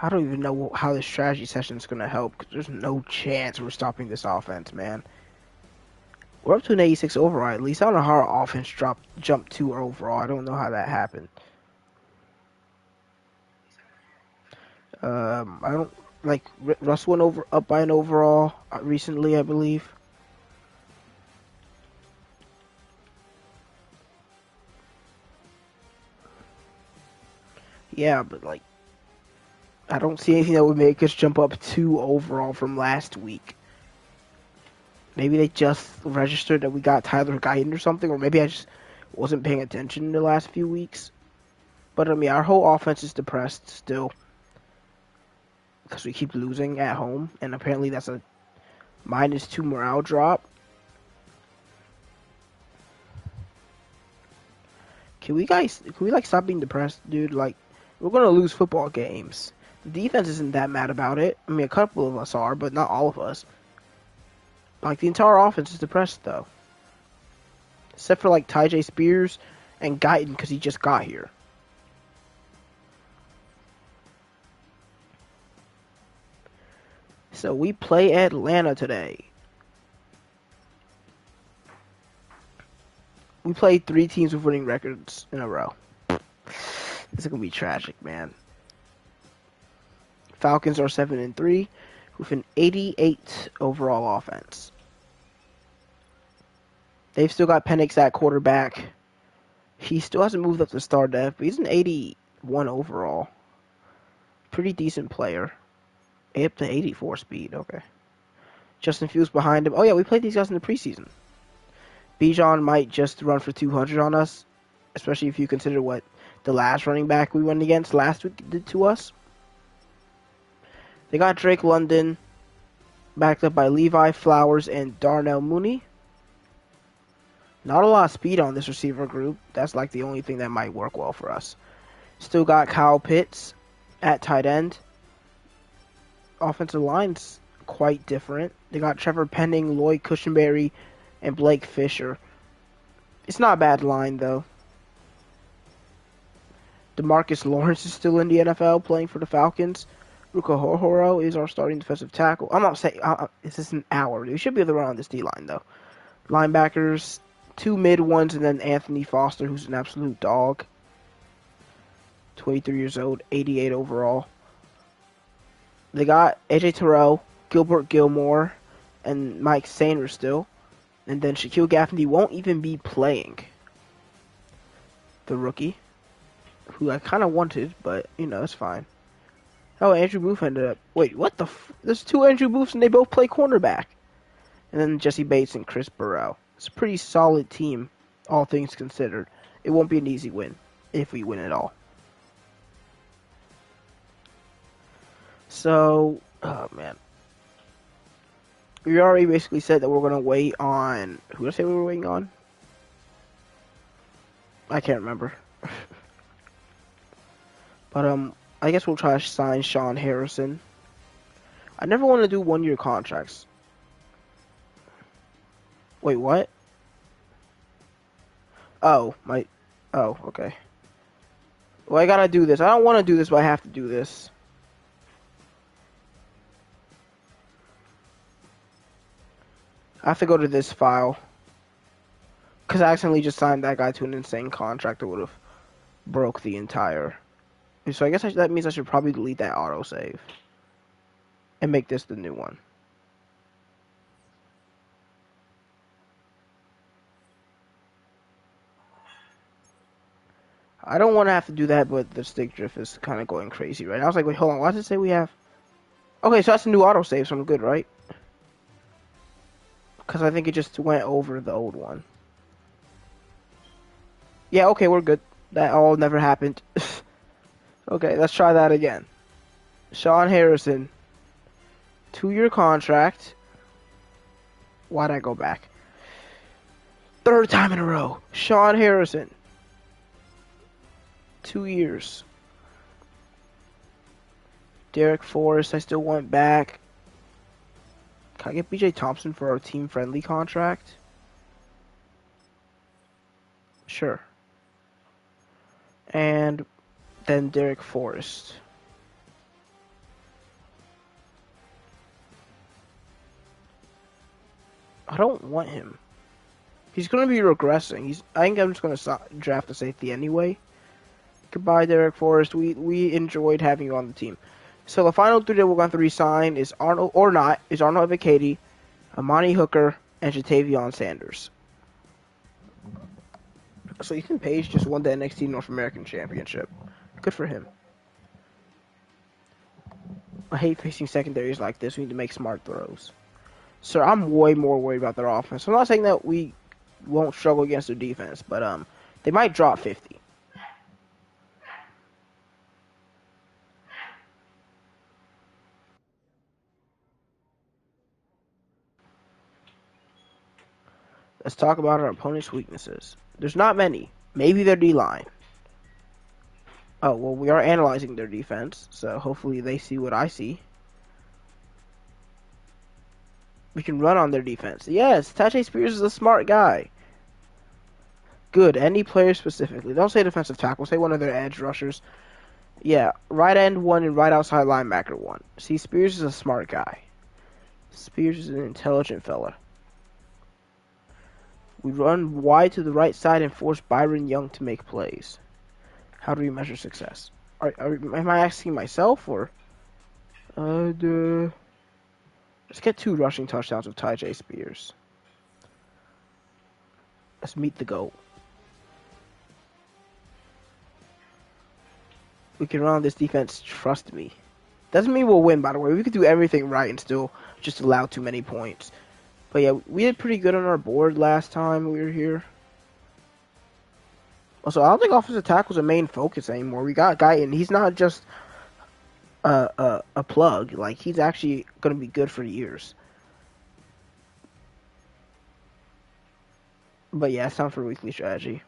I don't even know how this strategy session is going to help, because there's no chance we're stopping this offense, man. We're up to an 86 overall, at least. I don't know how our offense jumped 2 overall. I don't know how that happened. I don't, like, Russ went up by an overall recently, I believe. Yeah, but, like, I don't see anything that would make us jump up 2 overall from last week. Maybe they just registered that we got Tyler Guyton or something, or maybe I just wasn't paying attention in the last few weeks. But, I mean, our whole offense is depressed still, because we keep losing at home, and apparently that's a -2 morale drop. Can we like stop being depressed, dude? Like, we're gonna lose football games. The defense isn't that mad about it. I mean, a couple of us are, but not all of us. Like, the entire offense is depressed though, except for like Ty J Spears and Guyton because he just got here. So we play Atlanta today. We played 3 teams with winning records in a row. This is gonna be tragic, man. Falcons are 7-3 with an 88 overall offense. They've still got Penix at quarterback. He still hasn't moved up to star depth, but he's an 81 overall. Pretty decent player. Up to 84 speed, okay. Justin Fields behind him. Oh yeah, we played these guys in the preseason. Bijan might just run for 200 on us, especially if you consider what the last running back we went against last week did to us. They got Drake London, backed up by Levi Flowers and Darnell Mooney. Not a lot of speed on this receiver group. That's like the only thing that might work well for us. Still got Kyle Pitts at tight end. Offensive line's quite different. They got Trevor Penning, Lloyd Cushenberry, and Blake Fisher. It's not a bad line, though. DeMarcus Lawrence is still in the NFL playing for the Falcons. Ruka Horhoro is our starting defensive tackle. I'm not saying this is an hour. We should be able to run on this D-line, though. Linebackers, 2 mid ones, and then Anthony Foster, who's an absolute dog. 23 years old, 88 overall. They got AJ Terrell, Gilbert Gilmore, and Mike Sainer still. And then Shaquille Gaffney won't even be playing. The rookie, who I kind of wanted, but, you know, it's fine. Oh, Andrew Booth ended up... Wait, what the There's 2 Andrew Booths and they both play cornerback. And then Jesse Bates and Chris Burrell. It's a pretty solid team, all things considered. It won't be an easy win, if we win at all. So, oh man. We already basically said that we're going to wait on... Who did I say we were waiting on? I can't remember. But, I guess we'll try to sign Sean Harrison. I never want to do 1-year contracts. Wait, what? Oh, okay. Well, I gotta do this. I don't want to do this, but I have to do this. I have to go to this file. Because I accidentally just signed that guy to an insane contract that would have broke the entire... So I guess that means I should probably delete that autosave. And make this the new one. I don't want to have to do that, but the stick drift is kind of going crazy right now. I was like, wait, hold on. Why does it say we have... Okay, so that's a new autosave, so I'm good, right? Because I think it just went over the old one. Yeah, okay, we're good. That all never happened. Okay, let's try that again. Sean Harrison. 2-year contract. Why'd I go back? 3rd time in a row. Sean Harrison. 2 years. Derek Forrest, I still want back. Can I get BJ Thompson for our team-friendly contract? Sure. And then Derek Forrest. I don't want him. He's going to be regressing. I think I'm just going to draft a safety anyway. Goodbye, Derek Forrest. We enjoyed having you on the team. So the final three that we're going to re-sign is Arnold Evakady, Amani Hooker, and Jatavion Sanders. So Ethan Page just won the NXT North American Championship. Good for him. I hate facing secondaries like this. We need to make smart throws. So I'm way more worried about their offense. I'm not saying that we won't struggle against their defense, but they might drop 50. Let's talk about our opponent's weaknesses. There's not many. Maybe their D-line. Oh, well, we are analyzing their defense, so hopefully they see what I see. We can run on their defense. Yes, Tajay Spears is a smart guy. Good. Any player specifically. Don't say defensive tackle. Say one of their edge rushers. Yeah, right end one and right outside linebacker one. See, Spears is a smart guy. Spears is an intelligent fella. We run wide to the right side and force Byron Young to make plays. How do we measure success? Am I asking myself or? Let's get 2 rushing touchdowns with Tajay Spears. Let's meet the goal. We can run on this defense. Trust me. Doesn't mean we'll win, by the way. We could do everything right and still just allow too many points. But yeah, we did pretty good on our board last time we were here. Also, I don't think offensive tackle's a main focus anymore. We got Guyton. He's not just a plug. Like, he's actually going to be good for years. But yeah, it's time for weekly strategy.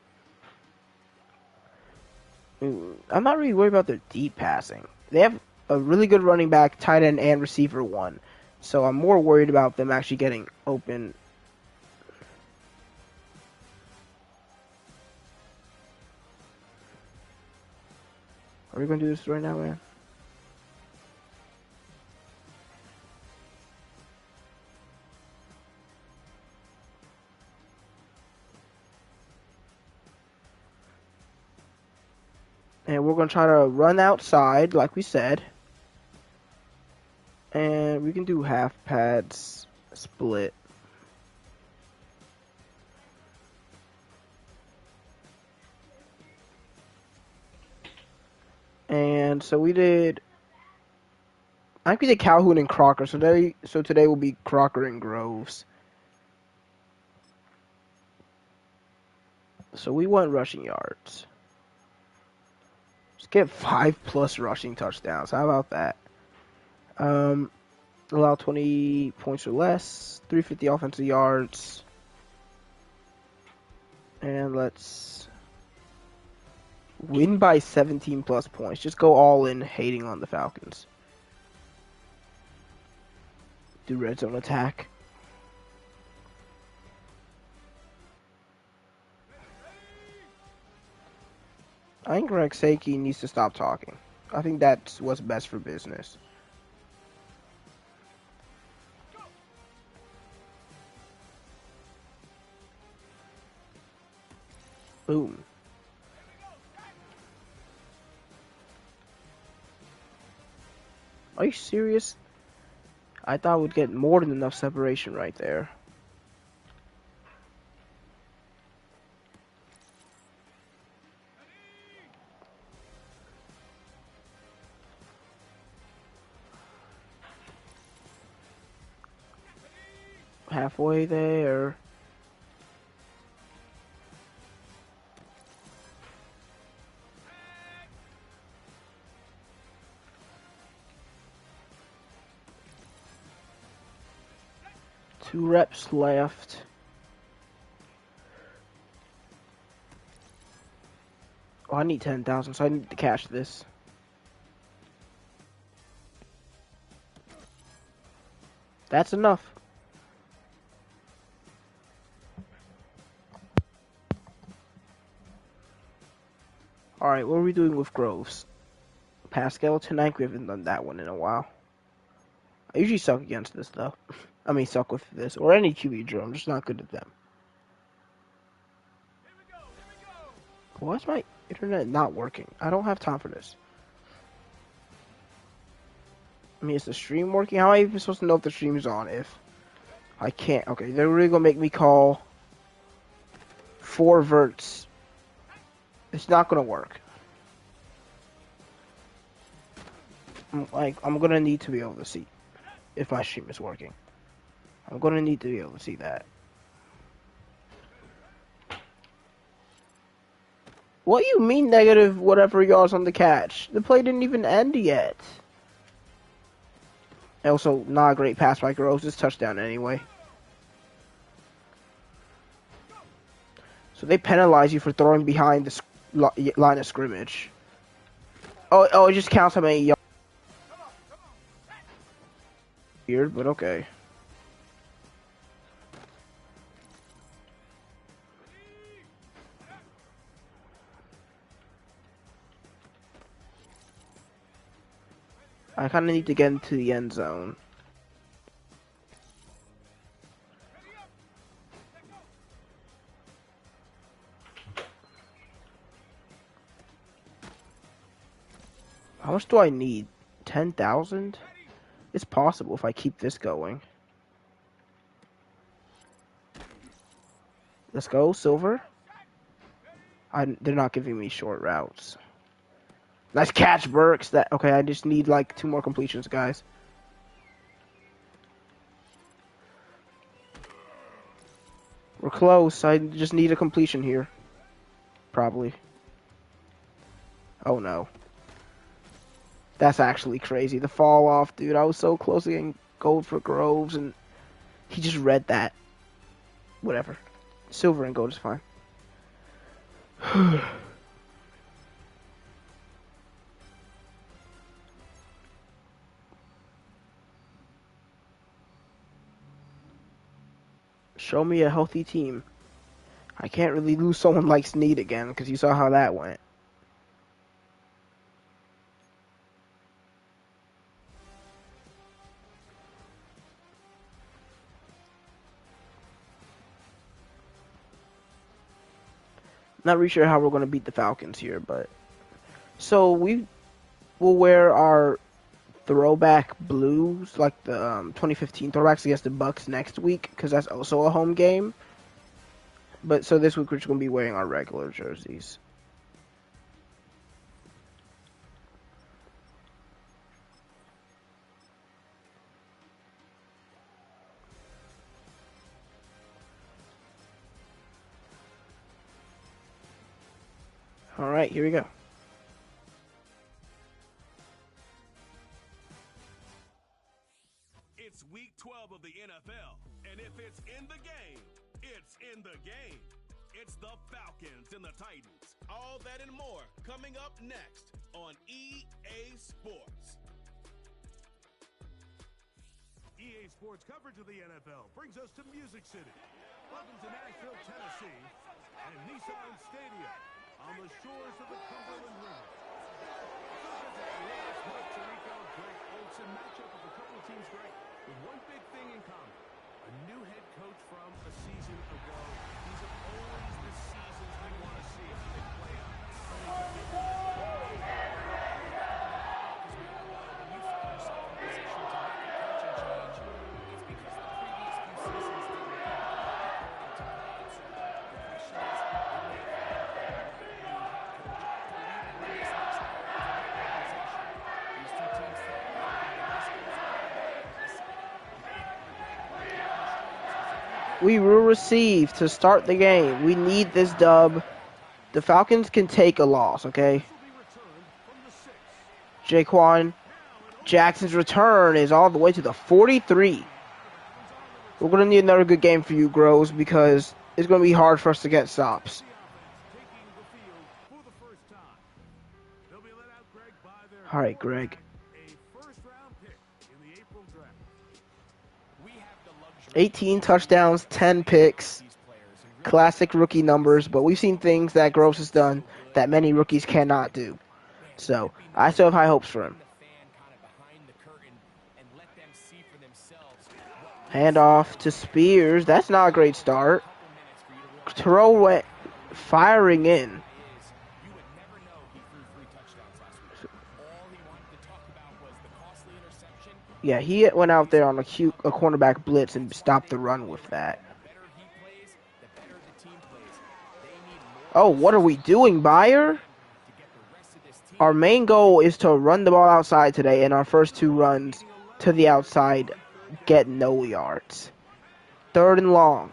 I'm not really worried about their deep passing. They have a really good running back, tight end, and receiver one. So I'm more worried about them actually getting open. Are we going to do this right now, man? And we're going to try to run outside, like we said. And we can do half pads split. And so we did. I think we did Calhoun and Crocker. So today will be Crocker and Groves. So we want rushing yards. Let's get 5+ rushing touchdowns. How about that? Allow 20 points or less. 350 offensive yards. And let's win by 17+ points. Just go all in hating on the Falcons. Do red zone attack. I think Greg Saki needs to stop talking. I think that's what's best for business. Boom. Are you serious? I thought we'd get more than enough separation right there. Halfway there. Two reps left. Oh, I need 10,000, so I need to cash this. That's enough. Alright, what are we doing with Groves? Pascal tonight? We haven't done that one in a while. I usually suck against this, though. I mean, suck with this or any QB drill. I'm just not good at them. Why is my internet not working? I don't have time for this. I mean, is the stream working? How am I even supposed to know if the stream is on if I can't? Okay, they're really gonna make me call 4 verts. It's not gonna work. I'm gonna need to be able to see if my stream is working. I'm gonna need to be able to see that. What you mean negative whatever yards on the catch? The play didn't even end yet. Also, not a great pass by Groves. It's touchdown anyway. So they penalize you for throwing behind the line of scrimmage. Oh, it just counts how many yards. Weird, but okay. I kind of need to get into the end zone. How much do I need? 10,000? It's possible if I keep this going. Let's go, Silver. They're not giving me short routes. Nice catch, Burks. Okay, I just need like 2 more completions, guys. We're close. I just need a completion here. Probably. Oh no. That's actually crazy. The fall off, dude. I was so close to getting gold for Groves, and he just read that. Whatever. Silver and gold is fine. Show me a healthy team. I can't really lose someone like Snead again, because you saw how that went. Not really sure how we're going to beat the Falcons here, but... So, we will wear our throwback blues, like the 2015 throwbacks against the Bucks next week, because that's also a home game. But so this week we're just going to be wearing our regular jerseys. Alright, here we go. It's week 12 of the NFL, and if it's in the game, it's in the game. It's the Falcons and the Titans. All that and more coming up next on EA Sports. EA Sports coverage of the NFL brings us to Music City. Welcome to Nashville, Tennessee, and Nissan Stadium on the shores of the Cumberland River. Puerto Rico, Greg Olsen matchup of a couple of teams great with one big thing in common. A new head coach from a season ago. These are always the seasons we want to see if they play out. We will receive to start the game. We need this dub. The Falcons can take a loss, okay? Jaquan Jackson's return is all the way to the 43. We're going to need another good game for you, Groves, because it's going to be hard for us to get stops. All right, Greg. 18 touchdowns, 10 picks. Classic rookie numbers, but we've seen things that Groves has done that many rookies cannot do. So, I still have high hopes for him. Hand off to Spears. That's not a great start. Terrell went firing in. Yeah, he went out there on a cornerback blitz and stopped the run with that. Oh, what are we doing, Bayer? Our main goal is to run the ball outside today, and our first 2 runs to the outside get no yards. 3rd and long.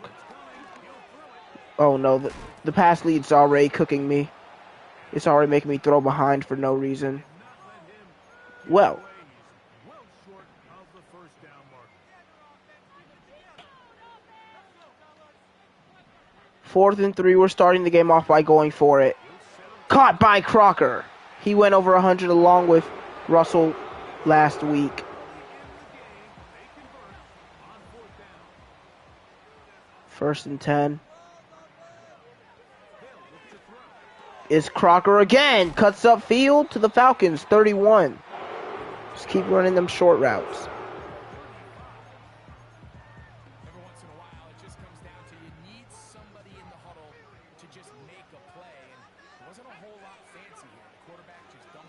Oh no, the pass lead's already cooking me. It's already making me throw behind for no reason. Well. 4th and 3, we're starting the game off by going for it. Caught by Crocker. He went over 100 along with Russell last week. First and 10. Is Crocker again. Cuts up field to the Falcons, 31. Just keep running them short routes.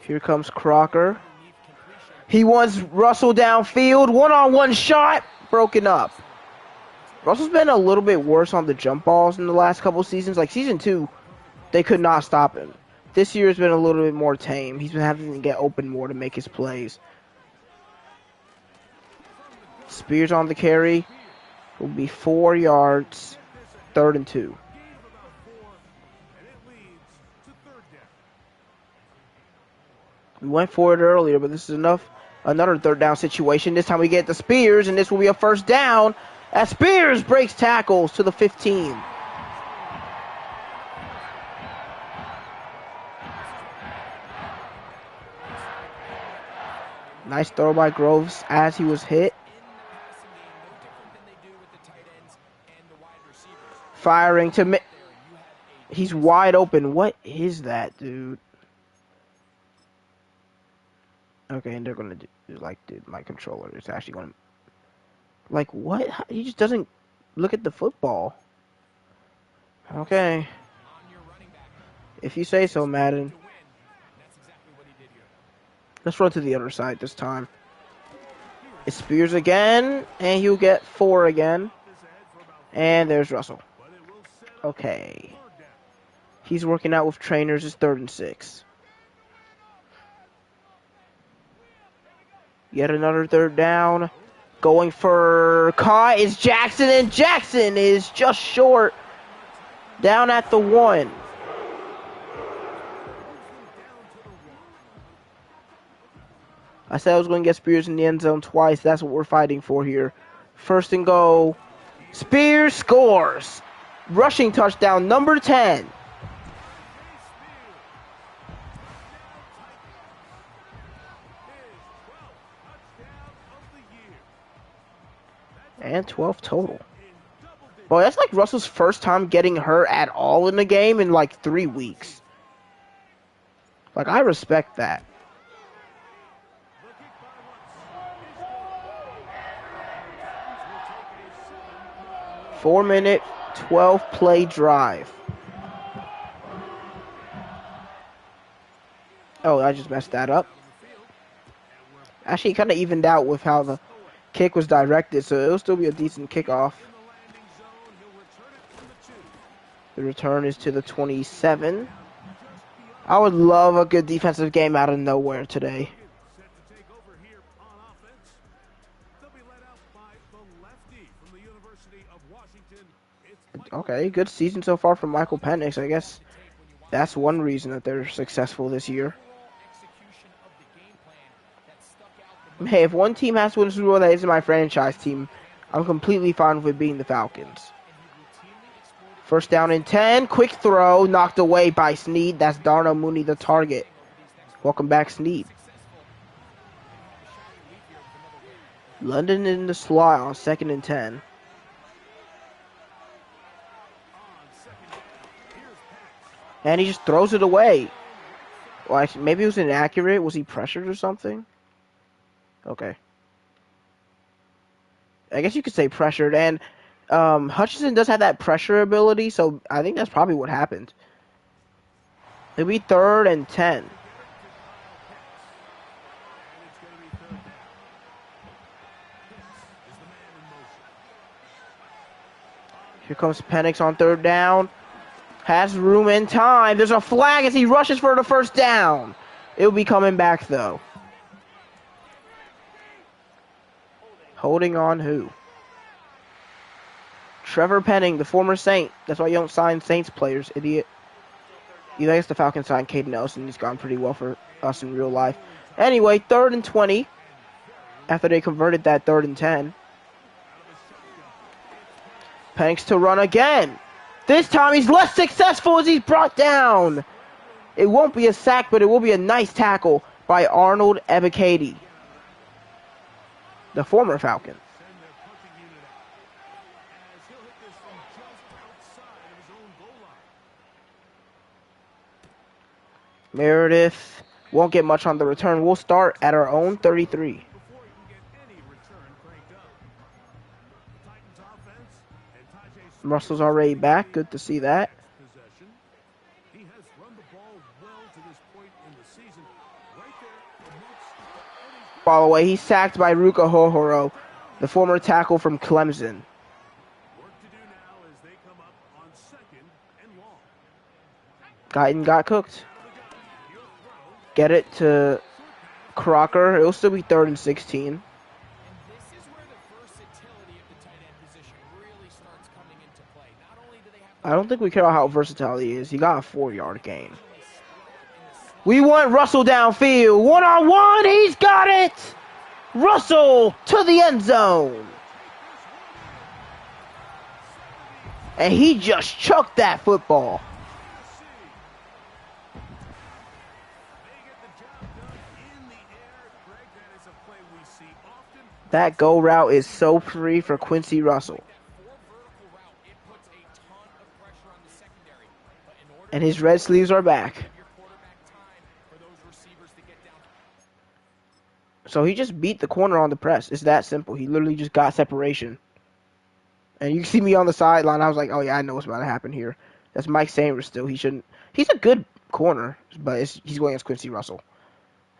Here comes Crocker. He wants Russell downfield. One-on-one shot. Broken up. Russell's been a little bit worse on the jump balls in the last couple seasons. Like season 2, they could not stop him. This year has been a little bit more tame. He's been having to get open more to make his plays. Spears on the carry. Will be 4 yards. 3rd and 2. We went for it earlier, but this is another 3rd down situation. This time we get the Spears, and this will be a 1st down as Spears breaks tackles to the 15. Nice throw by Groves as he was hit. Firing to he's wide open. What is that, dude? Okay, and they're gonna do like, dude, my controller is actually gonna like what? He just doesn't look at the football. Okay. If you say so, Madden. Let's run to the other side this time. It's Spears again, and he'll get 4 again. And there's Russell. Okay. He's working out with trainers. It's 3rd and 6. Yet another 3rd down. Going for caught is Jackson, and Jackson is just short. Down at the 1. I said I was going to get Spears in the end zone twice. That's what we're fighting for here. 1st and goal. Spears scores. Rushing touchdown, number 10. And 12 total. Boy, that's like Russell's first time getting hurt at all in the game in like 3 weeks. Like, I respect that. Four-minute, 12-play drive. Oh, I just messed that up. Actually, kind of evened out with how the kick was directed, so it'll still be a decent kickoff. The return is to the 27. I would love a good defensive game out of nowhere today. Okay, good season so far from Michael Penix. I guess that's one reason that they're successful this year. Hey, if one team has to win the Super Bowl that isn't my franchise team, I'm completely fine with it being the Falcons. 1st down and 10. Quick throw. Knocked away by Snead. That's Darnell Mooney, the target. Welcome back, Snead. London in the slot on 2nd and 10. And he just throws it away. Well, actually, maybe it was inaccurate. Was he pressured or something? Okay. I guess you could say pressured. And Hutchinson does have that pressure ability, so I think that's probably what happened. It'll be 3rd and 10. Here comes Penix on 3rd down. Has room and time. There's a flag as he rushes for the 1st down. It'll be coming back, though. Holding on who? Trevor Penning, the former Saint. That's why you don't sign Saints players, idiot. You guess the Falcons signed Caden Nelson. He's gone pretty well for us in real life. Anyway, 3rd and 20. After they converted that 3rd and 10. Penix to run again. This time he's less successful as he's brought down. It won't be a sack, but it will be a nice tackle by Arnold Ebiketie, the former Falcon. Meredith won't get much on the return. We'll start at our own 33. Russell's already back. Good to see that. By the way, he's sacked by Ruka Hohoro, the former tackle from Clemson. Guyton got cooked. Get it to Crocker. It'll still be 3rd and 16. I don't think we care about how versatile he is. He got a 4-yard gain. We want Russell downfield. 1-on-1. He's got it. Russell to the end zone. And he just chucked that football. That go route is so free for Quincy Russell. And his red sleeves are back. So he just beat the corner on the press. It's that simple. He literally just got separation. And you can see me on the sideline. I was like, oh yeah, I know what's about to happen here. That's Mike Sanders still. He's a good corner, but he's going against Quincy Russell.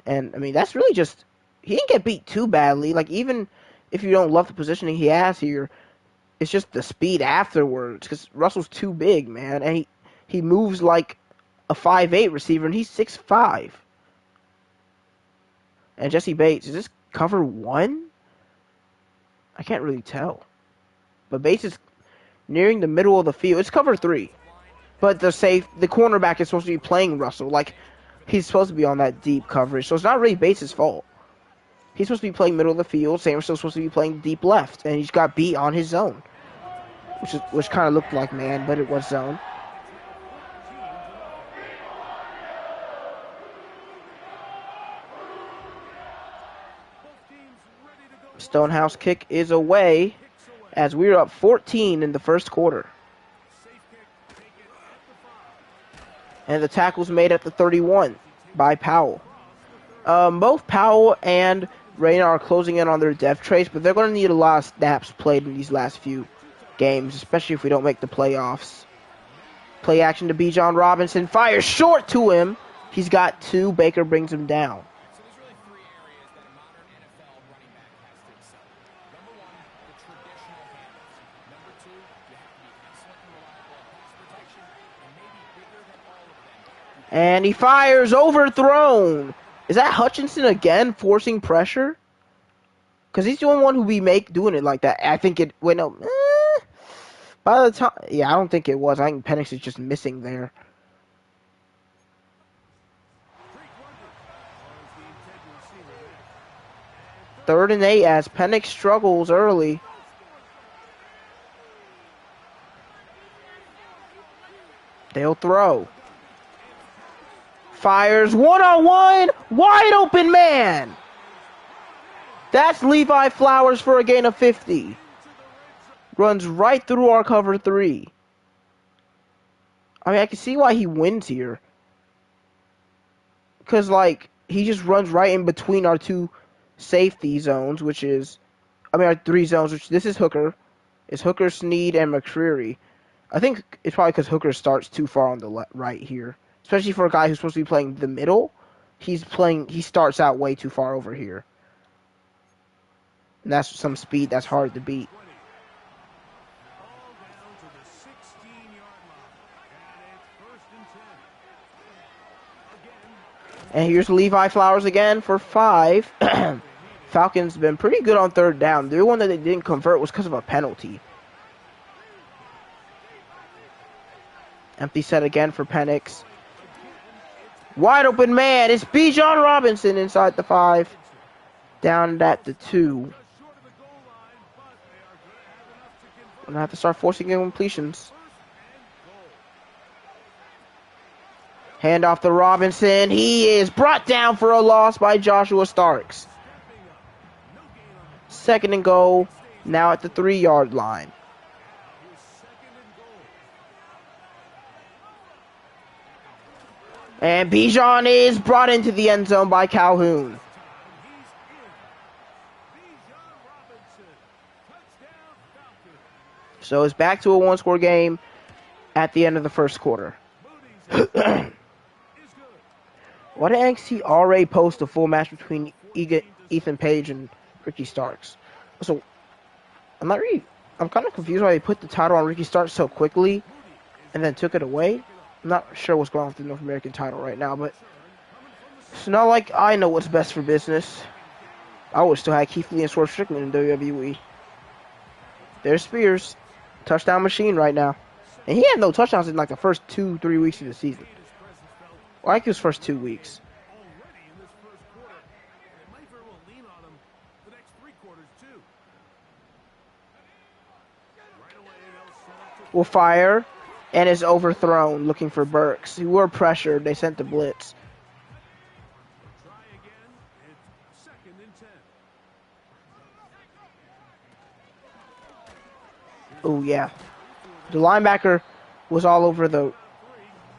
And, I mean, that's really just... He didn't get beat too badly. Like, even if you don't love the positioning he has here, it's just the speed afterwards. Because Russell's too big, man. And he moves like a 5'8 receiver, and he's 6'5. And Jesse Bates, is this cover 1? I can't really tell. But Bates is nearing the middle of the field. It's cover 3. But the cornerback is supposed to be playing Russell. Like, he's supposed to be on that deep coverage. So it's not really Bates' fault. He's supposed to be playing middle of the field. Sanders supposed to be playing deep left. And he's got beat on his zone. Which kind of looked like man, but it was zone. Stonehouse kick is away as we're up 14 in the first quarter. And the tackle's made at the 31 by Powell. Both Powell and Reyna are closing in on their depth trace, but they're going to need a lot of snaps played in these last few games, especially if we don't make the playoffs. Play action to Bijan Robinson. Fires short to him. He's got 2. Baker brings him down. And he fires, overthrown. Is that Hutchinson again forcing pressure? Because he's the only one who be doing it like that. I think it went up. By the time, yeah, I don't think it was. I think Penix is just missing there. Third and 8 as Penix struggles early. They'll throw. Fires 1-on-1, wide open man. That's Levi Flowers for a gain of 50. Runs right through our cover 3. I mean, I can see why he wins here. Because, like, he just runs right in between our 2 safety zones, which is I mean, our 3 zones, which this is Hooker. It's Hooker, Sneed, and McCreary. I think it's probably because Hooker starts too far on the right here. Especially for a guy who's supposed to be playing the middle. He starts out way too far over here. And that's some speed that's hard to beat. And here's Levi Flowers again for 5. Falcons been pretty good on 3rd down. The one that they didn't convert was because of a penalty. Empty set again for Penix. Wide open man. It's Bijan Robinson inside the 5. Down at the 2. Gonna have to start forcing incompletions. Hand off to Robinson. He is brought down for a loss by Joshua Starks. 2nd and goal. Now at the 3-yard line. And Bijan is brought into the end zone by Calhoun. So it's back to a 1-score game at the end of the 1st quarter. Why did NXT already post a full match between Ethan Page and Ricky Starks? So I'm kind of confused why they put the title on Ricky Starks so quickly and then took it away. I'm not sure what's going on with the North American title right now, but it's not like I know what's best for business. I would still have Keith Lee and Swerve Strickland in WWE. There's Spears. Touchdown machine right now. And he had no touchdowns in like the first 2-3 weeks of the season. Well, like his first 2 weeks. Will fire and is overthrown looking for Burks. Who were pressured. They sent the blitz. Oh, yeah. The linebacker was all over the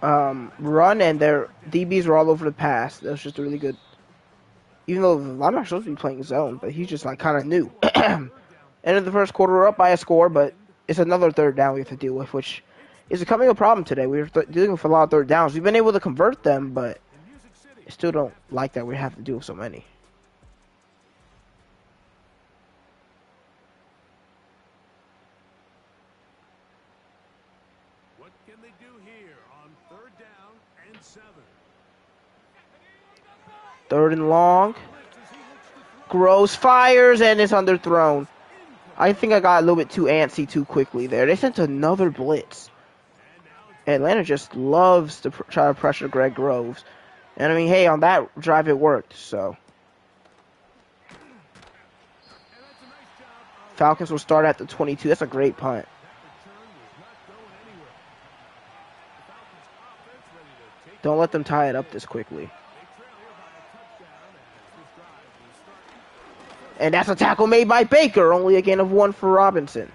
run, and their DBs were all over the pass. That was just really good. Even though the linebacker's supposed to be playing zone, but he's just like kind of new. End of the 1st quarter, we're up by a score, but it's another 3rd down we have to deal with, which is becoming a problem today. We're dealing with a lot of 3rd downs. We've been able to convert them, but I still don't like that we have to deal with so many. What can they do here on 3rd down and 7? 3rd and long. Gross fires and is underthrown. I think I got a little bit too antsy too quickly there. They sent another blitz. Atlanta just loves to try to pressure Greg Groves. And I mean, hey, on that drive it worked, so. Falcons will start at the 22. That's a great punt. Don't let them tie it up this quickly. And that's a tackle made by Baker. Only a gain of 1 for Robinson.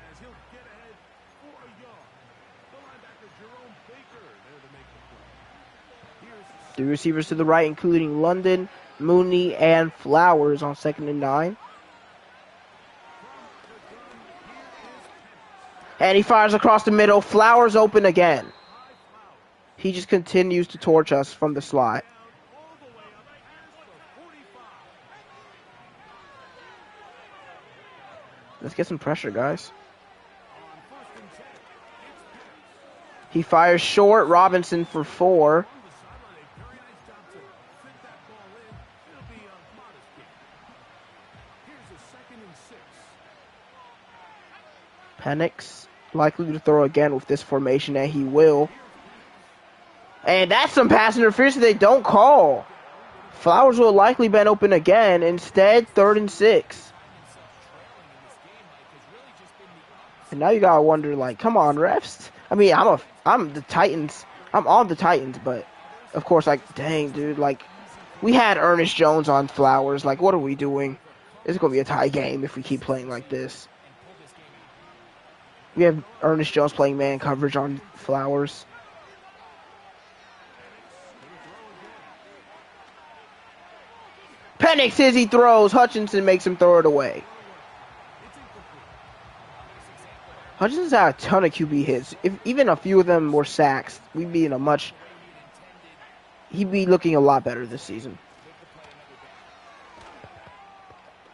The receivers to the right, including London, Mooney, and Flowers on 2nd and 9. And he fires across the middle. Flowers open again. He just continues to torch us from the slot. Let's get some pressure, guys. He fires short. Robinson for 4. Penix likely to throw again with this formation, and he will. And that's some pass interference they don't call. Flowers will likely been open again. Instead, 3rd and 6. And now you gotta wonder, like, come on, refs. I mean, I'm the Titans. I'm on the Titans, but of course, like, dang, dude, like, we had Ernest Jones on Flowers. Like, what are we doing? It's gonna be a tie game if we keep playing like this. We have Ernest Jones playing man coverage on Flowers. Penix says he throws. Hutchinson makes him throw it away. Hutchinson's had a ton of QB hits. If even a few of them were sacks, we'd be in a much. He'd be looking a lot better this season.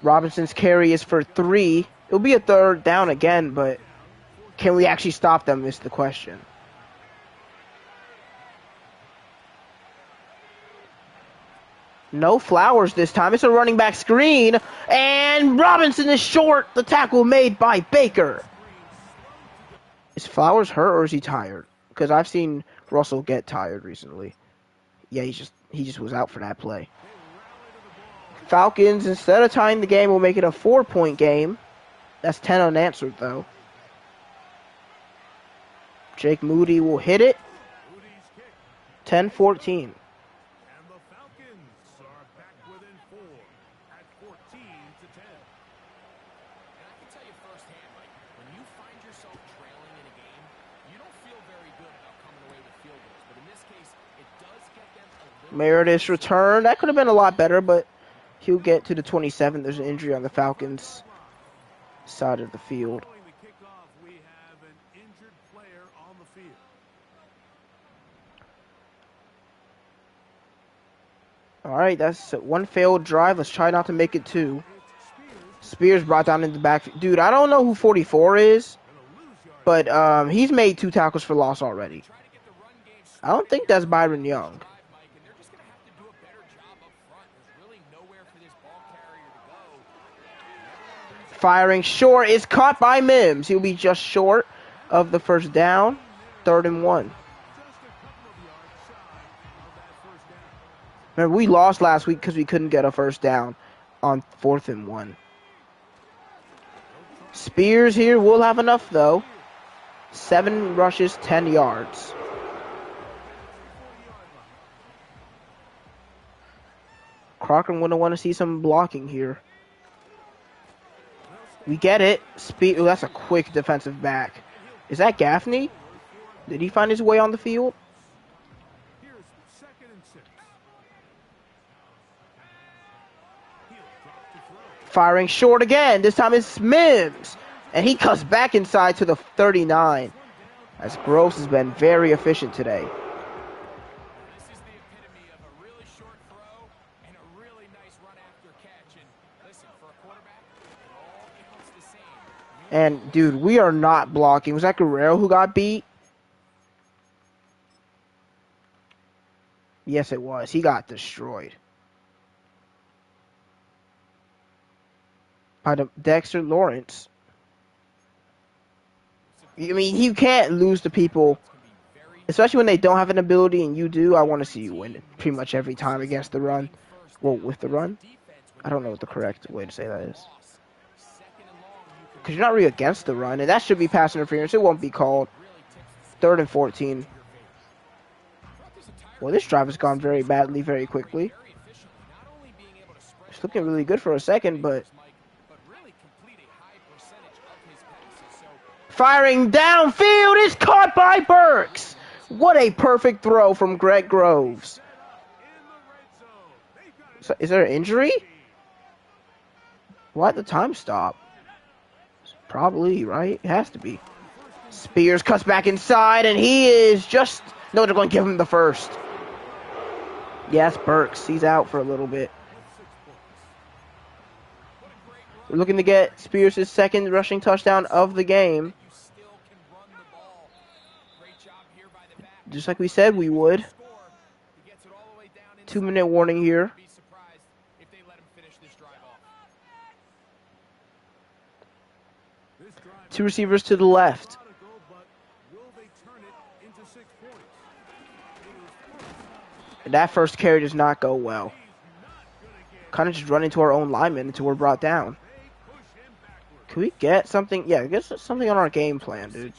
Robinson's carry is for 3. It'll be a third down again, but can we actually stop them is the question. No Flowers this time. It's a running back screen, and Robinson is short. The tackle made by Baker. Is Flowers hurt or is he tired? Because I've seen Russell get tired recently. Yeah, he just was out for that play. Falcons, instead of tying the game, will make it a 4-point game. That's 10 unanswered, though. Jake Moody will hit it. 10-14. Meredith's return. That could have been a lot better, but he'll get to the 27. There's an injury on the Falcons' side of the field. All right, that's one failed drive. Let's try not to make it 2. Spears brought down in the back. Dude, I don't know who 44 is, but he's made 2 tackles for loss already. I don't think that's Byron Young. Firing short is caught by Mims. He'll be just short of the first down. 3rd and 1. Remember, we lost last week because we couldn't get a first down on 4th and 1. Spears here will have enough, though. 7 rushes, 10 yards. Crocker going to want to see some blocking here. We get it. Ooh, that's a quick defensive back. Is that Gaffney? Did he find his way on the field? Firing short again. This time it's Mims. And he cuts back inside to the 39. As Gross has been very efficient today. And, dude, we are not blocking. Was that Guerrero who got beat? Yes, it was. He got destroyed. By Dexter Lawrence. I mean, you can't lose to people, especially when they don't have an ability and you do. I want to see you win pretty much every time against the run. Well, with the run. I don't know what the correct way to say that is. Because you're not really against the run, and that should be pass interference. It won't be called. 3rd and 14. Well, this drive has gone very badly, very quickly. It's looking really good for a second, but... Firing downfield is caught by Burks. What a perfect throw from Greg Groves. So, is there an injury? Why'd the time stop? Probably, right? It has to be. Spears cuts back inside, and he is just... No, they're going to give him the first. Yes, Burks. He's out for a little bit. We're looking to get Spears' 2nd rushing touchdown of the game. Just like we said we would. 2-minute warning here. Two receivers to the left. And that first carry does not go well. Kind of just run into our own linemen until we're brought down. Can we get something? Yeah, get something on our game plan, dude.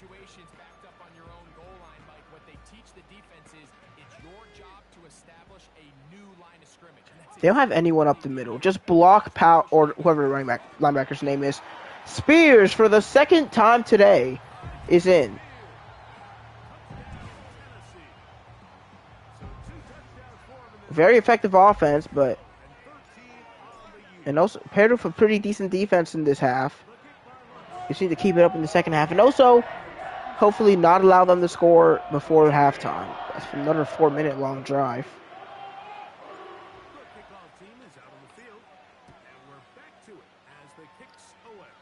They don't have anyone up the middle. Just block Powell or whoever the linebacker's name is. Spears, for the 2nd time today, is in. Very effective offense, but... And also paired with a pretty decent defense in this half. just need to keep it up in the second half, and also hopefully not allow them to score before halftime. That's another 4-minute long drive. The kickoff team is out on the field, and we're back to it as the kicks away.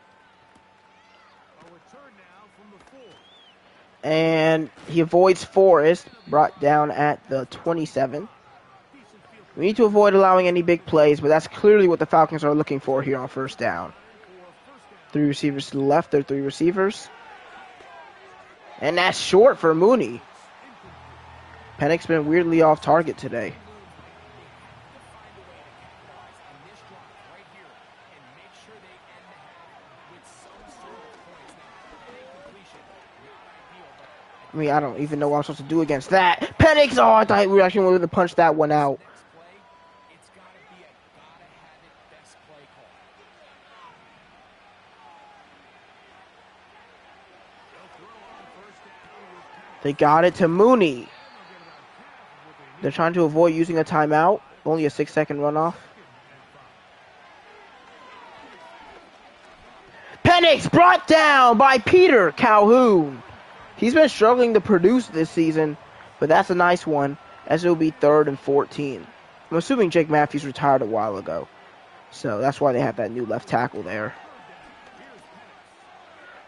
A return now from the 4. And he avoids Forrest, brought down at the 27. We need to avoid allowing any big plays, but that's clearly what the Falcons are looking for here on first down. 3 receivers to the left, they're 3 receivers. And that's short for Mooney. Pennick's been weirdly off target today. I mean, I don't even know what I'm supposed to do against that. Pennick's, oh, I thought we actually wanted to punch that one out. They got it to Mooney. They're trying to avoid using a timeout. Only a 6-second runoff. Penix brought down by Peter Calhoun. He's been struggling to produce this season, but that's a nice one, as it will be 3rd and 14. I'm assuming Jake Matthews retired a while ago, so that's why they have that new left tackle there.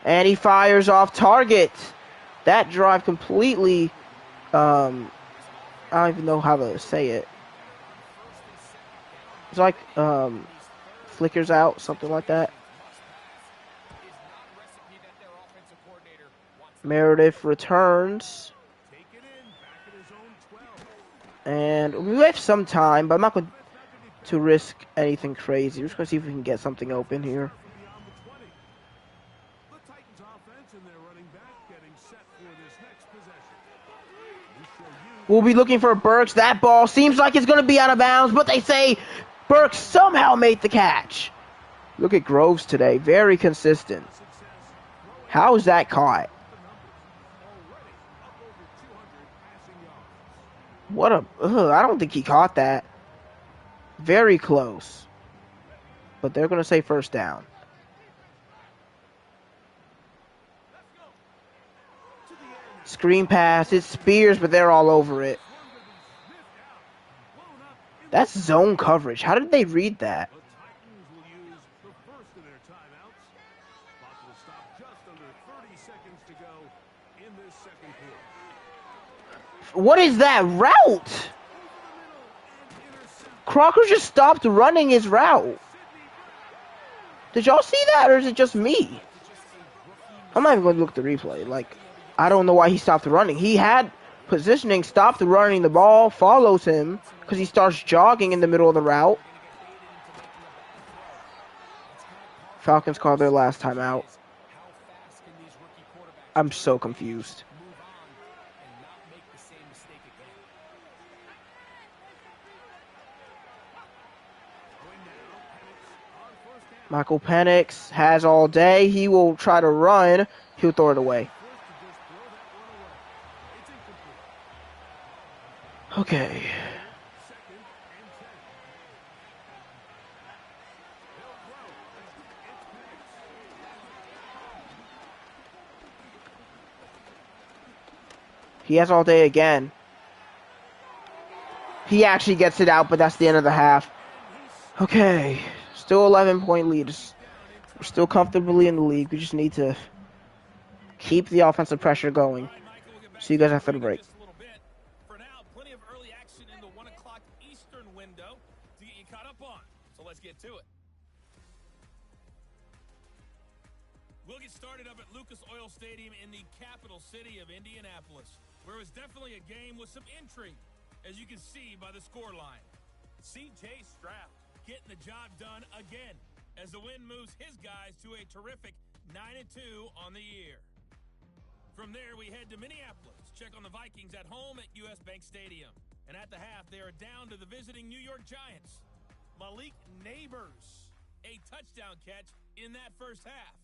And he fires off target. That drive completely, I don't even know how to say it. It's like flickers out, something like that. Meredith returns. And we have some time, but I'm not going to risk anything crazy. We're just going to see if we can get something open here. We'll be looking for Burks. That ball seems like it's going to be out of bounds, but they say Burks somehow made the catch. Look at Groves today. Very consistent. How is that caught? What a... I don't think he caught that. Very close. But they're going to say first down. Screen pass. It's Spears, but they're all over it. That's zone coverage. How did they read that? What is that route? Crocker just stopped running his route. Did y'all see that, or is it just me? I'm not even going to look at the replay. Like, I don't know why he stopped running. He had positioning, stopped running. The ball follows him because he starts jogging in the middle of the route. Falcons called their last timeout. I'm so confused. Michael Penix has all day. He will try to run. He'll throw it away. Okay. He has all day again. He actually gets it out, but that's the end of the half. Okay. Still 11-point lead. We're still comfortably in the league. We just need to keep the offensive pressure going. See you guys after the break. For now, plenty of early action in the 1 o'clock Eastern window to get you caught up on. So let's get to it. We'll get started up at Lucas Oil Stadium in the capital city of Indianapolis, where it was definitely a game with some intrigue, as you can see by the scoreline. C.J. Stroud getting the job done again, as the win moves his guys to a terrific 9-2 on the year. From there, we head to Minneapolis, check on the Vikings at home at US Bank Stadium. And at the half, they are down to the visiting New York Giants. Malik Neighbors, a touchdown catch in that first half.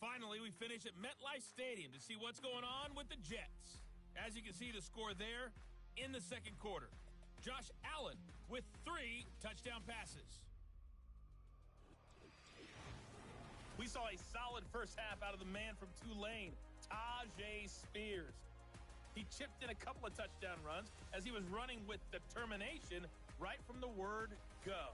Finally, we finish at MetLife Stadium to see what's going on with the Jets. As you can see, the score there in the second quarter. Josh Allen with 3 touchdown passes. We saw a solid first half out of the man from Tulane, Tajay Spears. He chipped in a couple of touchdown runs as he was running with determination right from the word go.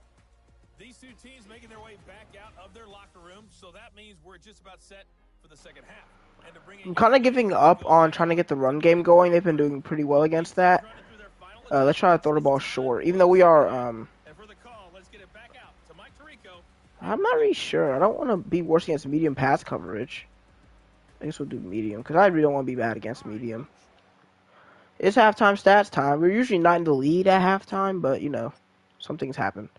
These two teams making their way back out of their locker room, so that means we're just about set for the second half. And to bring I'm kind of giving up on trying to get the run game going. They've been doing pretty well against that. Let's try to throw the ball short, even though we are. I'm not really sure. I don't want to be worse against medium pass coverage. I guess we'll do medium because I really don't want to be bad against medium. It's halftime stats time. We're usually not in the lead at halftime, but you know, some things happen.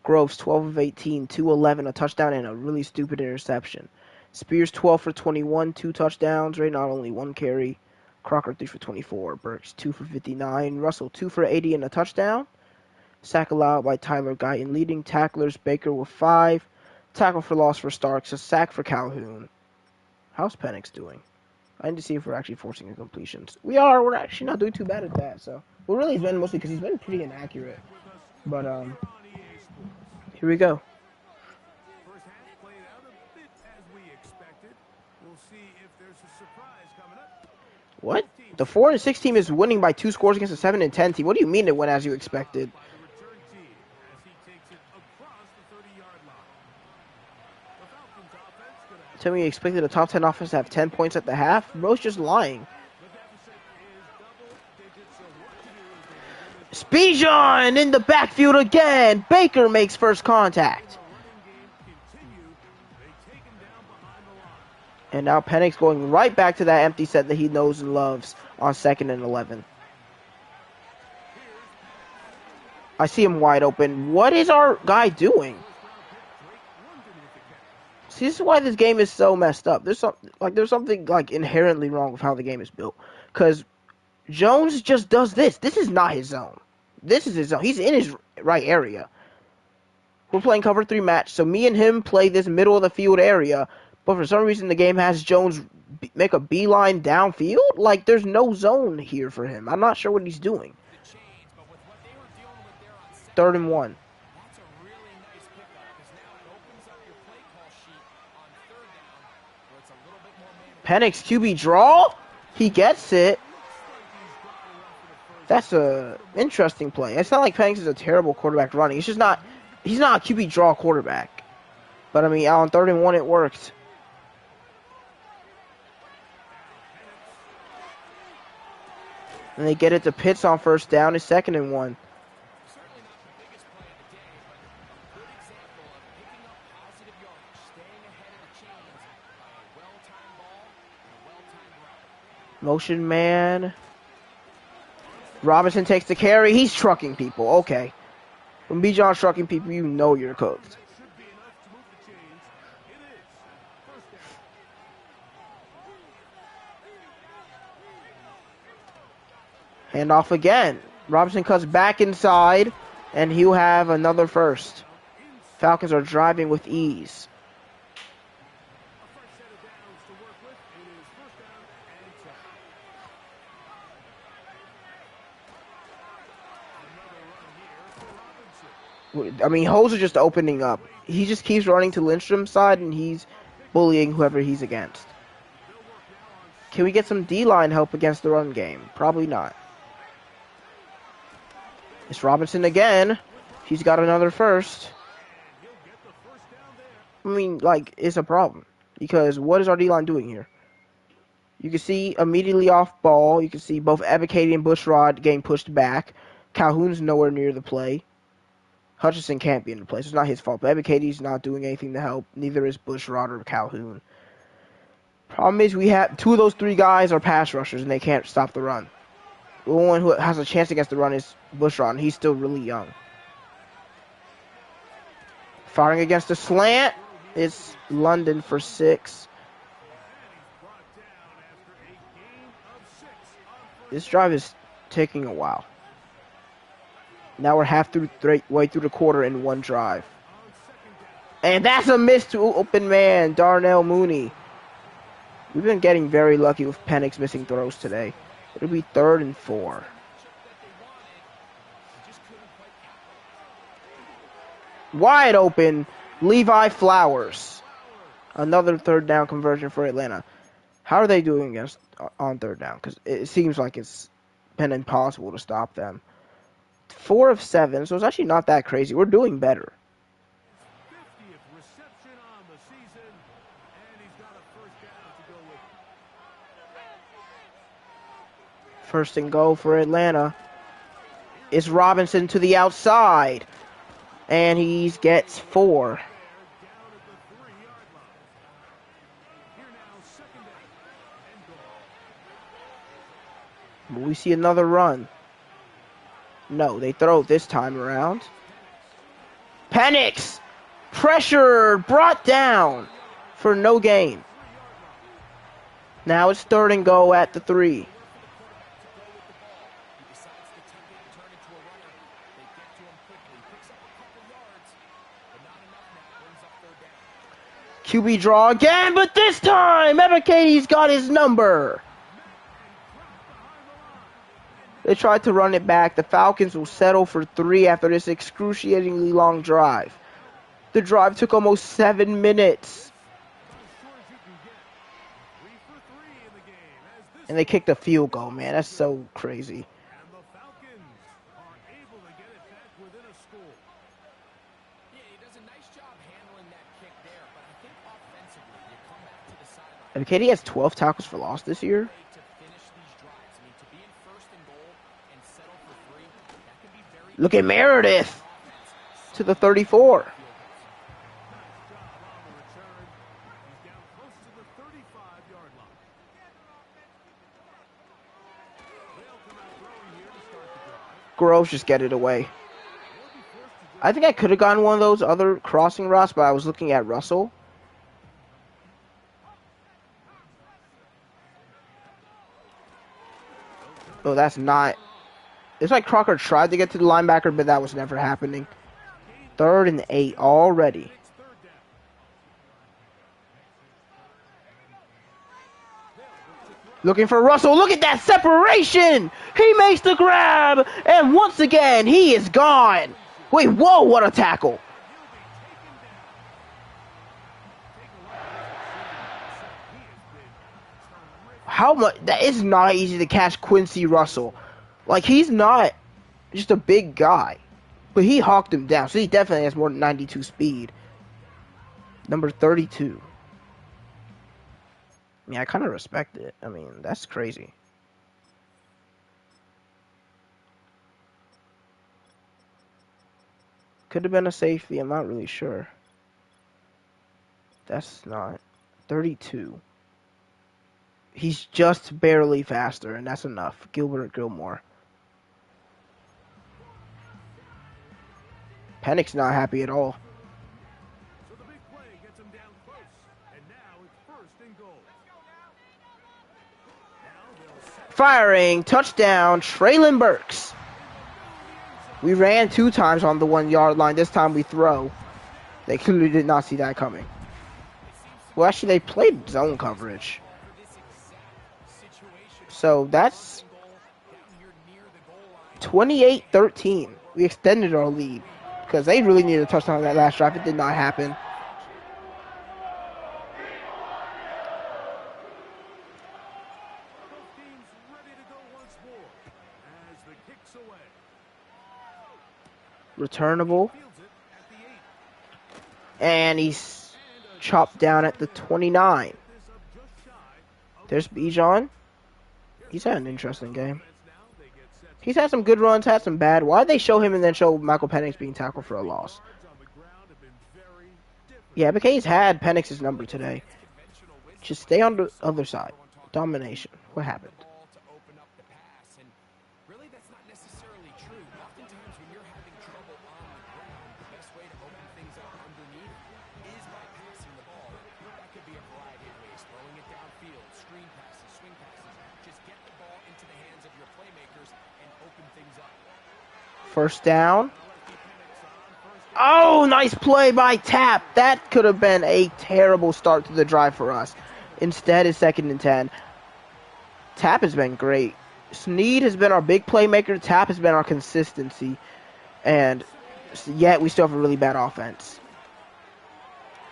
Groves 12 of 18, 211, a touchdown, and a really stupid interception. Spears 12 for 21, 2 touchdowns, Ray not only 1 carry. Crocker 3 for 24, Burks 2 for 59, Russell 2 for 80 and a touchdown. Sack allowed by Tyler Guyton. Leading tacklers, Baker with 5. Tackle for loss for Starks, a sack for Calhoun. How's Penix doing? I need to see if we're actually forcing incompletions. We are. We're actually not doing too bad at that. So, well, really, it's been mostly because he's been pretty inaccurate. But here we go. First half played out a bit as we expected. We'll see if there's a surprise coming up. What? The 4 and 6 team is winning by 2 scores against the 7 and 10 team. What do you mean it went as you expected? Tell me you expected a top 10 offense to have 10 points at the half? Bro's just lying. Bijan in the backfield again. Baker makes first contact. And now Penix going right back to that empty set that he knows and loves on 2nd and 11. I see him wide open. What is our guy doing? See, this is why this game is so messed up. There's something inherently wrong with how the game is built. Because Jones just does this. This is not his zone. This is his zone. He's in his right area. We're playing cover 3 match, so me and him play this middle of the field area. But for some reason, the game has Jones make a beeline downfield. Like, there's no zone here for him. I'm not sure what he's doing. 3rd and 1. Penix QB draw. He gets it. That's a interesting play. It's not like Penix is a terrible quarterback running. It's just not. He's not a QB draw quarterback. But I mean, on 3rd and 1, it worked. And they get it to Pitts on 1st down. It's 2nd and 1. Motion man. Robinson takes the carry. He's trucking people. Okay. When Bijan's trucking people, you know you're cooked. Hand off again. Robinson cuts back inside, and he'll have another first. Falcons are driving with ease. I mean, holes are just opening up. He just keeps running to Lindstrom's side, and he's bullying whoever he's against. Can we get some D-line help against the run game? Probably not. It's Robinson again. He's got another first. I mean, like, it's a problem. Because what is our D-line doing here? You can see immediately off ball. You can see both Ebiketie and Bushrod getting pushed back. Calhoun's nowhere near the play. Hutchinson can't be in the play, so it's not his fault. But Ebiketie's not doing anything to help. Neither is Bushrod or Calhoun. Problem is, we have 2 of those 3 guys are pass rushers, and they can't stop the run. The only one who has a chance against the run is Bushrod, and he's still really young. Firing against the slant. It's London for 6. This drive is taking a while. Now we're way through the quarter in 1 drive. And that's a miss to open man, Darnell Mooney. We've been getting very lucky with Penix missing throws today. It'll be 3rd and 4. Wide open, Levi Flowers. Another third down conversion for Atlanta. How are they doing against on third down? Because it seems like it's been impossible to stop them. 4 of 7, so it's actually not that crazy. We're doing better. 50th reception on the season, and he's got a first down to go with. First and goal for Atlanta. It's Robinson to the outside. And he gets 4. Down at the 3-yard line. Here now, second down and goal. We see another run. No, they throw it this time around. Penix! Pressure! Brought down for no gain. Now it's third and goal at the 3. QB draw again, but this time, Ebike's got his number. They tried to run it back. The Falcons will settle for 3 after this excruciatingly long drive. The drive took almost 7 minutes. And they kicked a field goal, man. That's so crazy. And the Falcons are able to get it back within a score. Yeah, he does a nice job handling that kick there, but I think offensively, you come back to the sideline. Ebike has 12 tackles for loss this year. To finish these drives. I mean, to be in first and goal and settle for 3, that can be very Look at Meredith to the 34. Nice job on the return. He's down close to the 35-yard line. They'll come out throwing here to start the drive. Groves just get it away. I think I could have gotten one of those other crossing routes, but I was looking at Russell. Oh, that's not... It's like Crocker tried to get to the linebacker, but that was never happening. 3rd and 8 already. Looking for Russell. Look at that separation. He makes the grab. And once again, he is gone. Wait, whoa, what a tackle. How much? That is not easy to catch Quincy Russell. Like, he's not just a big guy. But he hawked him down. So he definitely has more than 92 speed. Number 32. I mean, I kind of respect it. I mean, that's crazy. Could have been a safety. I'm not really sure. That's not. 32. He's just barely faster, and that's enough. Gilbert Gilmore. Penix not happy at all. So the big play gets him down close. And now it's first and goal. Now they'll set Firing. Touchdown. Traylon Burks. We ran 2 times on the 1-yard line. This time we throw. They clearly did not see that coming. Well, actually, they played zone coverage. So that's 28-13. We extended our lead because they really needed a touchdown on that last drive. It did not happen. both teams ready to go once more as the kick's away. Returnable. Fields it at the 8. And he's chopped down at the 29. This up just shy of There's Bijan. He's had an interesting game. now. They get set. He's had some good runs, had some bad. Why'd they show him and then show Michael Penix being tackled for a loss? Yards on the ground have been very different. Yeah, McKay's had Penix's number today. Just stay on the other side. Domination. What happened? ball to open up the pass, and really that's not necessarily true. Oftentimes when you're having trouble on the ground, the best way to open things up underneath is by passing the ball. That could be a variety of ways, throwing it downfield, screen passes, swing passes. Just get the ball into the hands of your playmakers and open things up. First down. Oh, nice play by Tap. That could have been a terrible start to the drive for us. Instead, it's 2nd and 10. Tap has been great. Snead has been our big playmaker. Tap has been our consistency. And yet, we still have a really bad offense.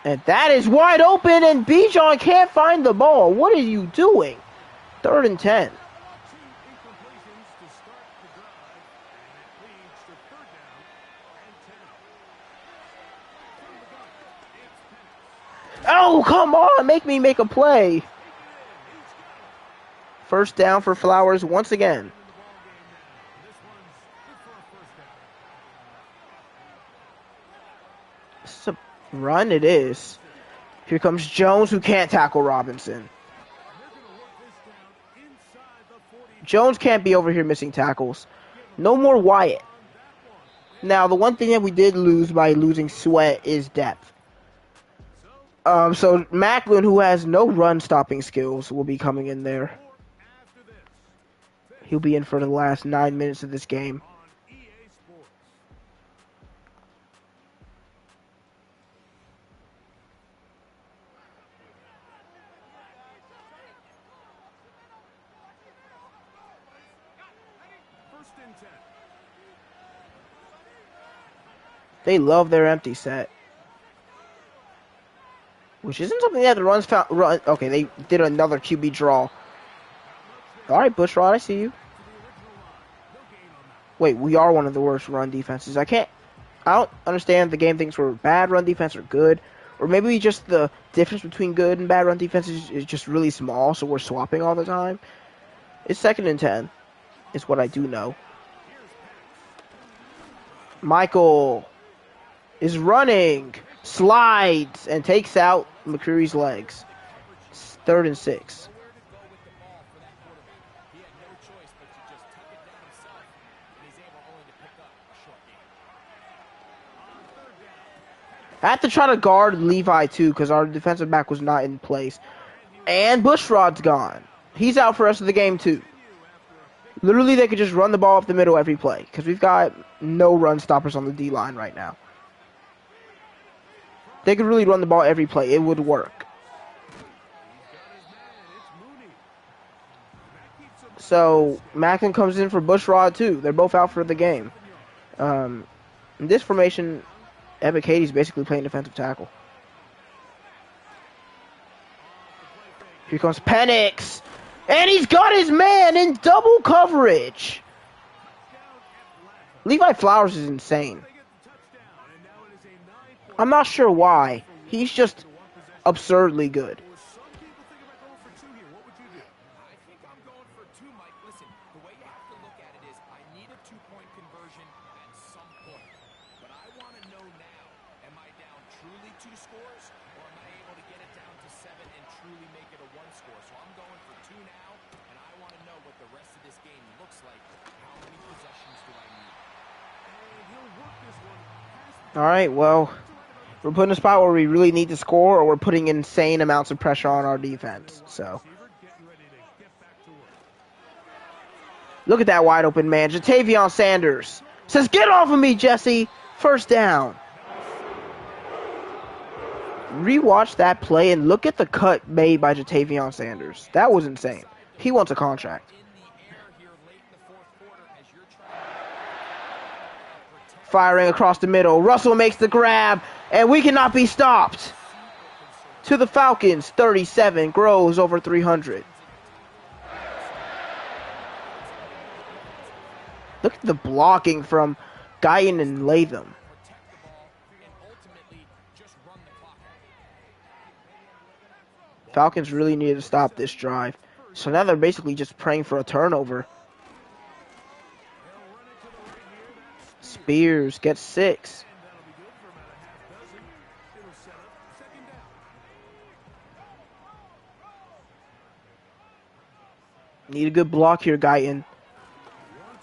And that is wide open, and Bijan can't find the ball. What are you doing? 3rd and 10. Oh, come on. Make me make a play. 1st down for Flowers once again. It's a run, it is. Here comes Jones, who can't tackle Robinson. Jones can't be over here missing tackles. No more Wyatt. Now, the one thing that we did lose by losing Sweat is depth. So Macklin, who has no run-stopping skills, will be coming in there. He'll be in for the last 9 minutes of this game. They love their empty set. Which isn't something that the runs found. Okay, they did another QB draw. All right, Bushrod, I see you. Wait, we are one of the worst run defenses. I don't understand if the game thinks we're bad run defense or good. Or maybe just the difference between good and bad run defense is just really small, so we're swapping all the time. It's 2nd and 10, is what I do know. Michael is running, slides, and takes out McCreary's legs. It's 3rd and 6. I have to try to guard Levi too because our defensive back was not in place. And Bushrod's gone. He's out for the rest of the game too. Literally, they could just run the ball up the middle every play because we've got no run stoppers on the D-line right now. They could really run the ball every play. It would work. So, Macklin comes in for Bushrod too. They're both out for the game. In this formation, Ebike's basically playing defensive tackle. Here comes Penix. And he's got his man in double coverage. Levi Flowers is insane. I'm not sure why. He's just absurdly good. All right, well, we're put in a spot where we really need to score, or we're putting insane amounts of pressure on our defense. So, look at that wide open man. Jatavion Sanders says, "Get off of me, Jesse." 1st down. Rewatch that play and look at the cut made by Jatavion Sanders. That was insane. He wants a contract. Firing across the middle. Russell makes the grab, and we cannot be stopped. To the Falcons, 37, grows over 300. Look at the blocking from Guyton and Latham. Falcons really needed to stop this drive. So now they're basically just praying for a turnover. Spears gets 6. Need a good block here, Guyton.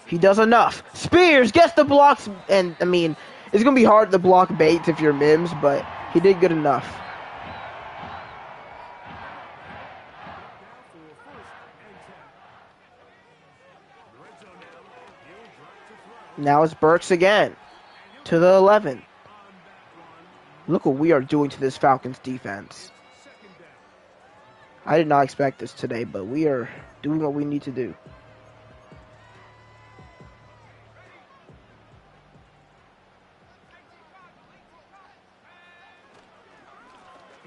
He does enough. Spears gets the blocks, and I mean, it's going to be hard to block Bates if you're Mims, but he did good enough. Now it's Burks again. To the 11. Look what we are doing to this Falcons defense. I did not expect this today, but we are doing what we need to do.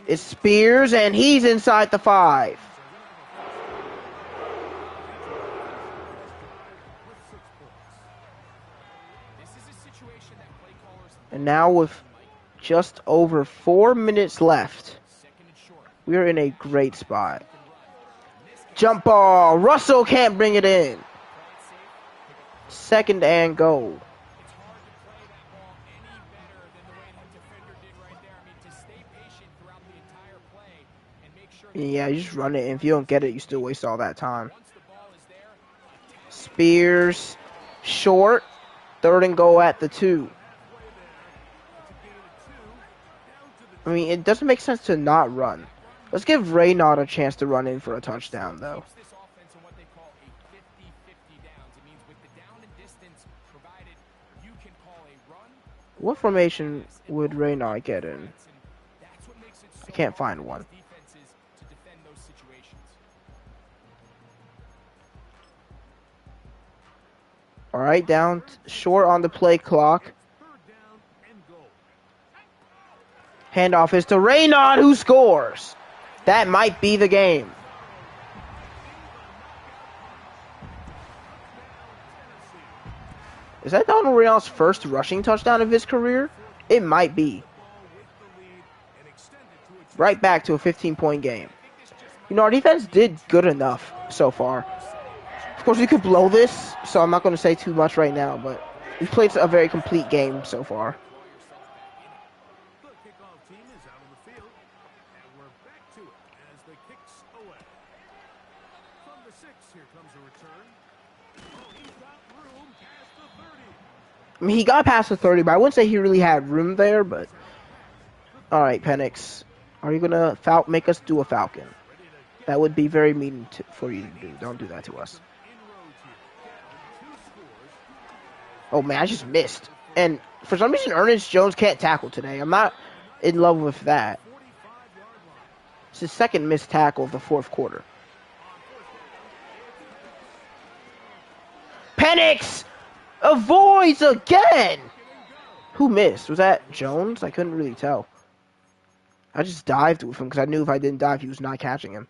It's Spears, and he's inside the 5. And now with just over 4 minutes left, we're in a great spot. Jump ball. Russell can't bring it in. 2nd and goal. Yeah, you just run it. And if you don't get it, you still waste all that time. Spears, short. 3rd and goal at the 2. I mean, it doesn't make sense to not run. Let's give Raynaud a chance to run in for a touchdown, though. What formation would Raynaud get in? I can't find one. All right, down short on the play clock. Handoff is to Raynaud, who scores. That might be the game. Is that Donald Raynaud's first rushing touchdown of his career? It might be. Right back to a 15-point game. You know, our defense did good enough so far. Of course, we could blow this, so I'm not going to say too much right now, but we've played a very complete game so far. I mean, he got past the 30, but I wouldn't say he really had room there, but... Alright, Penix. Are you going to make us do a Falcon? That would be very mean for you to do. Don't do that to us. Oh, man, I just missed. And for some reason, Ernest Jones can't tackle today. I'm not in love with that. It's his 2nd missed tackle of the 4th quarter. Penix avoids again! Who missed? Was that Jones? I couldn't really tell. I just dived with him because I knew if I didn't dive, he was not catching him.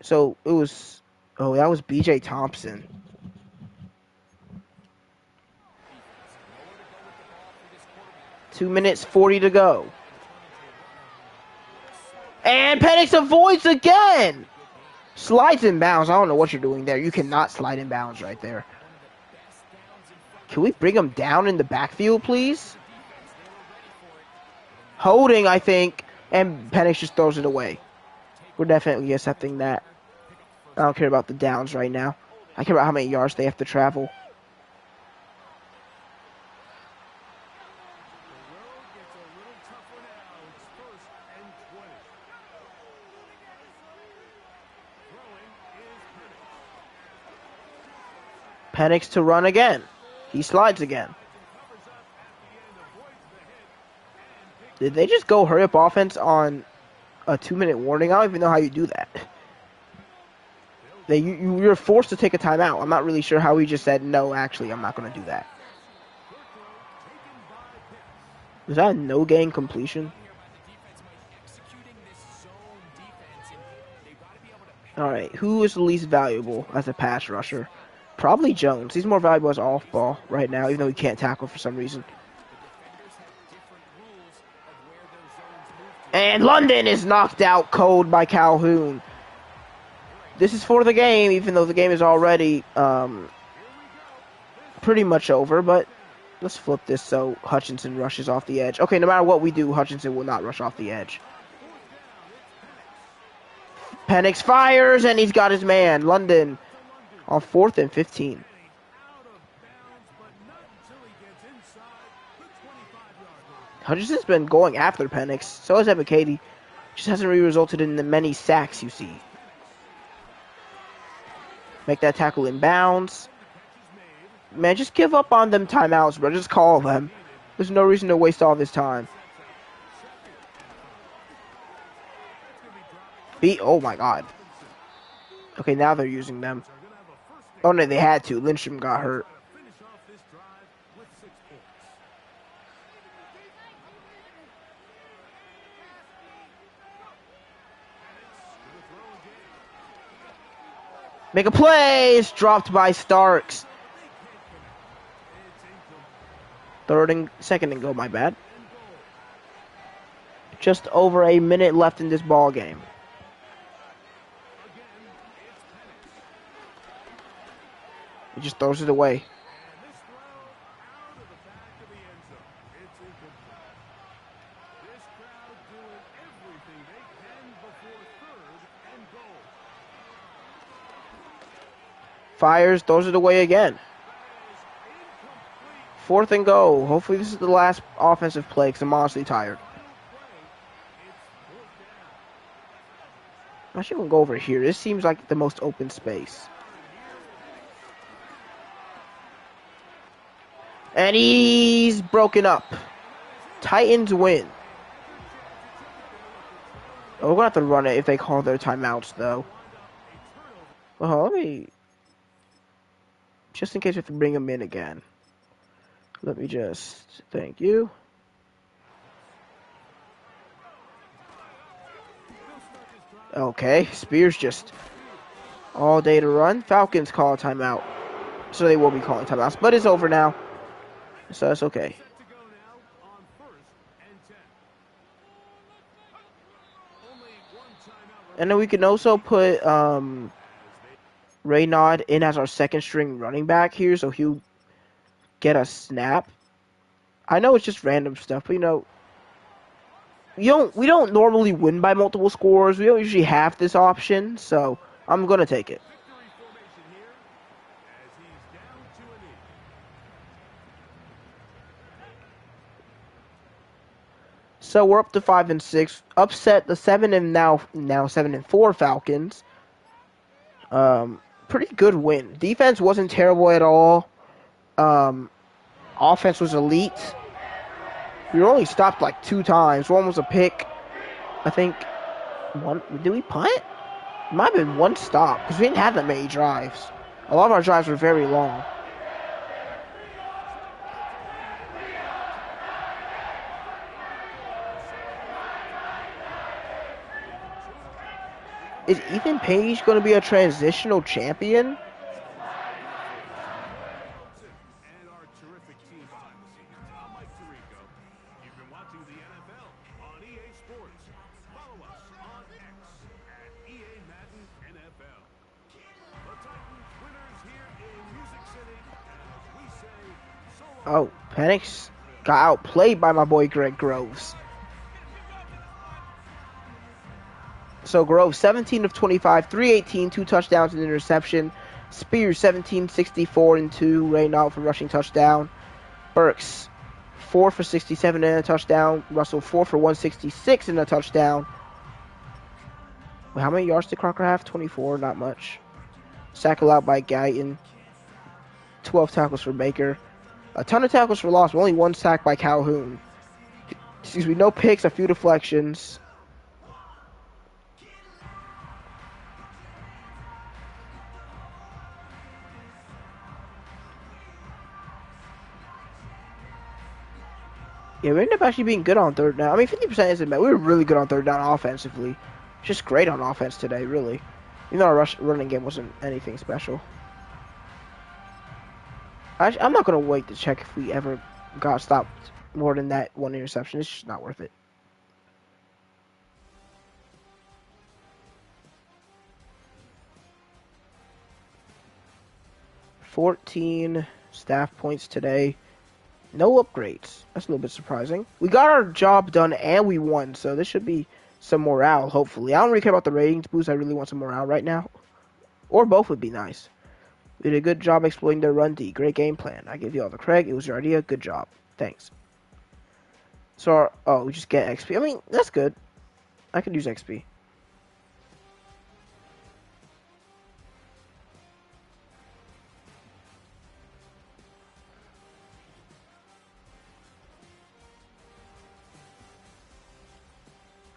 So it was... Oh, that was BJ Thompson. Two minutes, 40 to go. And Penix avoids again! Slides in bounds. I don't know what you're doing there. You cannot slide in bounds right there. Can we bring him down in the backfield, please? Holding, I think. And Penix just throws it away. We're definitely accepting that. I don't care about the downs right now. I care about how many yards they have to travel. Penix to run again. He slides again. Did they just go hurry up offense on a 2-minute warning? I don't even know how you do that. You're forced to take a timeout. I'm not really sure how he just said, no, actually, I'm not going to do that. Was that a no-gain completion? All right, who is the least valuable as a pass rusher? Probably Jones. He's more valuable as off-ball right now, even though he can't tackle for some reason. And London is knocked out cold by Calhoun. This is for the game, even though the game is already pretty much over. But let's flip this so Hutchinson rushes off the edge. Okay, no matter what we do, Hutchinson will not rush off the edge. Penix fires, and he's got his man. London on 4th and 15. Hutchinson's been going after Penix. So has Evan Katie. Just hasn't really resulted in the many sacks you see. Make that tackle in bounds. Man, just give up on them timeouts, bro. Just call them. There's no reason to waste all this time. Oh my god. Okay, now they're using them. Oh no, they had to. Lindstrom got hurt. Make a play! It's dropped by Starks. Second and goal, my bad. Just over a minute left in this ball game. He just throws it away. Fires, throws it away again. 4th and goal. Hopefully this is the last offensive play because I'm honestly tired. I'm actually going to go over here. This seems like the most open space. And he's broken up. Titans win. Oh, we're going to have to run it if they call their timeouts, though. Well, let me... Just in case we have to bring them in again. Let me just... Thank you. Okay, Spears just... All day to run. Falcons call a timeout. So they will be calling timeouts. But it's over now. So that's okay. And then we can also put Raynaud in as our second string running back here, so he'll get a snap. I know it's just random stuff, but you know, we don't normally win by multiple scores. We don't usually have this option, so I'm gonna take it. So we're up to 5-6. Upset the 7 and now 7-4 Falcons. Pretty good win. Defense wasn't terrible at all. Offense was elite. We were only stopped like 2 times. One was a pick. I think one. Did we punt? It might have been 1 stop because we didn't have that many drives. A lot of our drives were very long. Is Ethan Page going to be a transitional champion? Oh, Penix got outplayed by my boy Greg Groves. So Groves, 17 of 25, 318, 2 touchdowns and interception. Spears, 17, 64 and 2, Raynaud for rushing touchdown. Burks, 4 for 67 and a touchdown. Russell, 4 for 166 and a touchdown. Well, how many yards did Crocker have? 24, not much. Sack allowed by Guyton. 12 tackles for Baker. A ton of tackles for loss, but only 1 sack by Calhoun. Excuse me, no picks, a few deflections. Yeah, we ended up actually being good on third down. I mean, 50% isn't bad. We were really good on third down offensively. Just great on offense today, really. Even though our running game wasn't anything special. I'm not going to wait to check if we ever got stopped more than that 1 interception. It's just not worth it. $14 staff points today. No upgrades. That's a little bit surprising. We got our job done and we won, so this should be some morale, hopefully. I don't really care about the ratings boost. I really want some morale right now. Or both would be nice. We did a good job exploiting their run D. Great game plan. I give you all the credit. It was your idea. Good job. Thanks. So, we just get XP. I mean, that's good. I could use XP.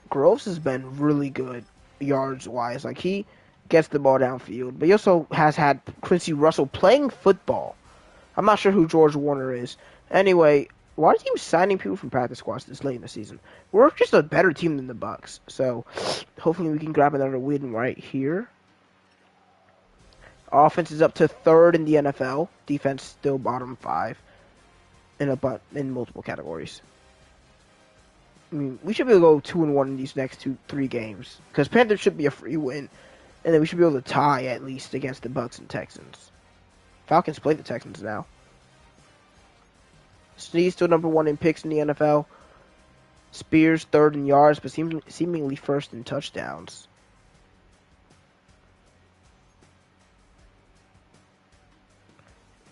Groves has been really good yards-wise. Like, he gets the ball downfield. But he also has had Quincy Russell playing football. I'm not sure who George Warner is. Anyway, why are teams signing people from practice squads this late in the season? We're just a better team than the Bucks. So, hopefully we can grab another win right here. Offense is up to 3rd in the NFL. Defense still bottom 5 in multiple categories. I mean, we should be able to go 2-1 in these next 3 games because Panthers should be a free win, and then we should be able to tie at least against the Bucks and Texans. Falcons play the Texans now. Snead still number 1 in picks in the NFL. Spears 3rd in yards, but seemingly 1st in touchdowns.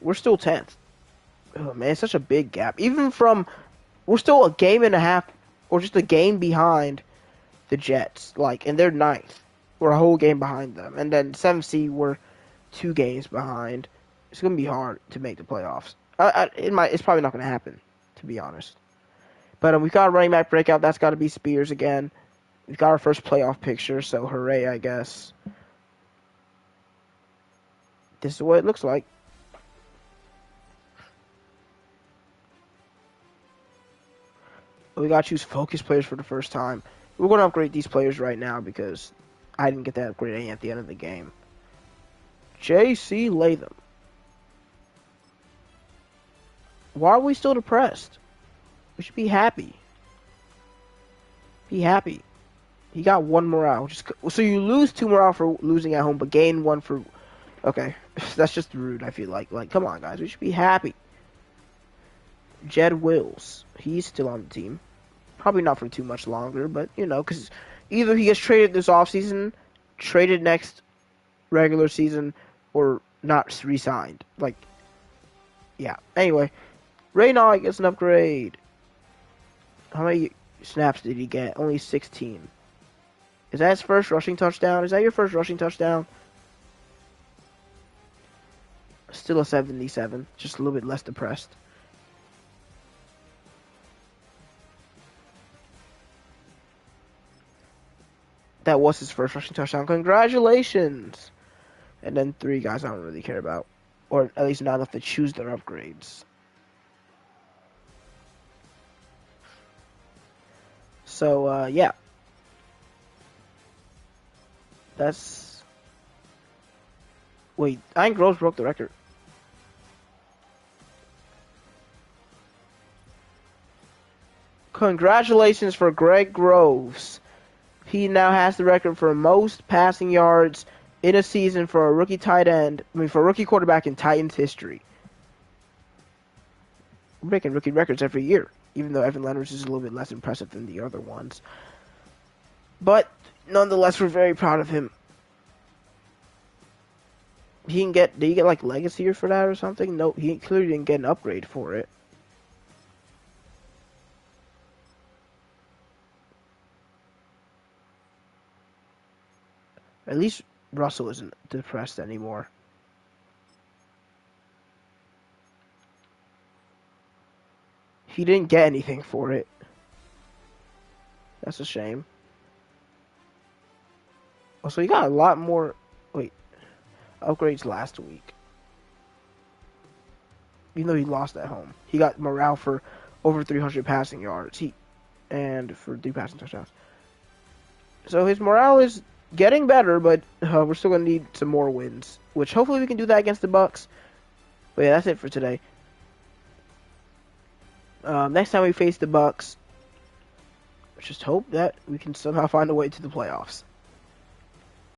We're still 10th. Oh man, it's such a big gap. We're still a game and a half, or just a game behind the Jets. And they're 9th. We're a whole game behind them. And then 7th seed, we're 2 games behind. It's going to be hard to make the playoffs. It's probably not going to happen, to be honest. But we've got a running back breakout. That's got to be Spears again. We've got our first playoff picture, so hooray, I guess. This is what it looks like. We got to choose focus players for the first time. We're going to upgrade these players right now because I didn't get that upgrade at the end of the game. J.C. Latham. Why are we still depressed? We should be happy. Be happy. He got 1 morale. So you lose 2 morale for losing at home, but gain 1 for... Okay. That's just rude, I feel like. Come on, guys. We should be happy. Jed Wills. He's still on the team. Probably not for too much longer, but, because either he gets traded this offseason, traded next regular season, or not re-signed. Yeah. Anyway, Raynaud gets an upgrade. How many snaps did he get? Only 16. Is that his first rushing touchdown? Is that your first rushing touchdown? Still a 77. Just a little bit less depressed. That was his first rushing touchdown. Congratulations! And then 3 guys I don't really care about. Or at least not enough to choose their upgrades. So, yeah. That's... Wait, Ian Groves broke the record. Congratulations for Greg Groves. He now has the record for most passing yards in a season for a rookie for a rookie quarterback in Titans history. We're breaking rookie records every year, even though Evan Leonard's is a little bit less impressive than the other ones. But nonetheless, we're very proud of him. Did he get legacy for that or something? No, he clearly didn't get an upgrade for it. At least Russell isn't depressed anymore. He didn't get anything for it. That's a shame. Also, he got a lot more... Wait. Upgrades last week. Even though he lost at home. He got morale for over 300 passing yards. And for 3 passing touchdowns. So his morale is getting better, but we're still going to need some more wins. Which hopefully we can do that against the Bucks. But yeah, that's it for today. Next time we face the Bucks, let's just hope that we can somehow find a way to the playoffs.